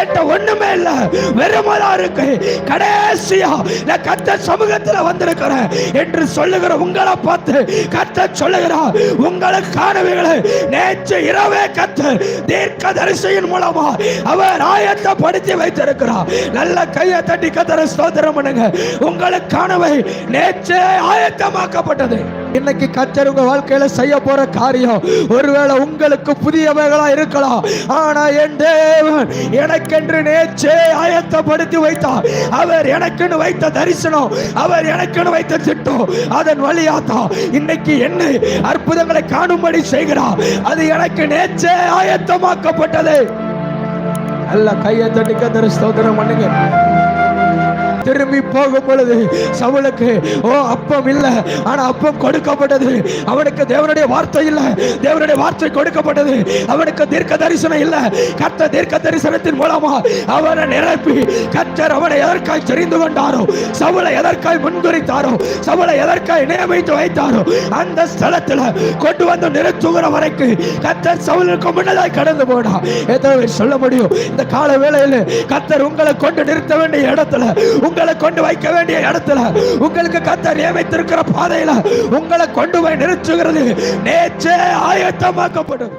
ஒண்ணுமே இல்ல, வெறுமலா இருக்கு. கடைசியா நான் கர்த்தர் சமூகத்துல வந்திருக்கிறேன் என்று சொல்லுகிற உங்களை பார்த்து கர்த்தர் சொல்லுகிறார், உங்களுக்கானவைகளை நேற்று இரவே கர்த்தர் தீர்க்கதரிசியின் மூலமா அவர் ஆயத்தப்படுத்தி வைத்திருக்கிறார். நல்ல கையை தட்டி கர்த்தரை ஸ்தோத்திரம் பண்ணுங்க. உங்களுக்கானவை நேற்றே ஆயத்தமாக்கப்பட்டது. இன்னைக்கு கர்த்தர் உங்க வாழ்க்கையில செய்ய போற காரியம் ஒருவேளை உங்களுக்கு புதியவைகளா இருக்கலாம். ஆனா என் தேவன் எனக்கென்று நேற்றே ஆயத்தப்படுத்தி வைத்தார். அவர் எனக்குன்னு வைத்த தரிசனம், அவர் எனக்குன்னு வைத்த திட்டம், அதன் வழியாத்தான் இன்னைக்கு என்ன அற்புதங்களை காணும்படி செய்கிறார். அது எனக்கு நேற்றே ஆயத்தமாக்கப்பட்டது. நல்ல கையை தட்டி கர்த்தரை ஸ்தோத்திரம் பண்ணுங்க. திரும்பி போகும் பொழுது சவுலுக்கு அப்பம் இல்ல, ஆனா அப்பம் கொடுக்கப்பட்டது. அவனுக்கு தேவனுடைய வார்த்தை இல்ல, தேவனுடைய வார்த்தை கொடுக்கப்பட்டது. அவனுக்கு தீர்க்க தரிசனம் இல்ல, கர்த்தர் தீர்க்க தரிசனத்தின் மூலமா அவனை நிரப்பி கர்த்தர் அவனை எதற்காய் தெரிந்து கொண்டாரோ, சவுலை எதற்காய் முன்குறித்தாரோ, சவுலை எதற்காய் நியமித்து வைத்தாரோ, அந்த ஸ்தலத்துல கொண்டு வந்து நிறுத்துகிற வரைக்கும் கர்த்தர் சவுலுக்கு முன்னதாய் கடந்து போனா. ஏதோ சொல்ல முடியும், இந்த கால வேளையில் கர்த்தர் உங்களை கொண்டு நிறுத்த வேண்டிய இடத்துல, உங்களை கொண்டு வைக்க வேண்டிய இடத்துல, உங்களுக்கு கர்த்தர் நியமித்திருக்கிற பாதையில உங்களை கொண்டு போய் நிறுத்துகிறது நேற்றே ஆயத்தமாக்கப்படும்.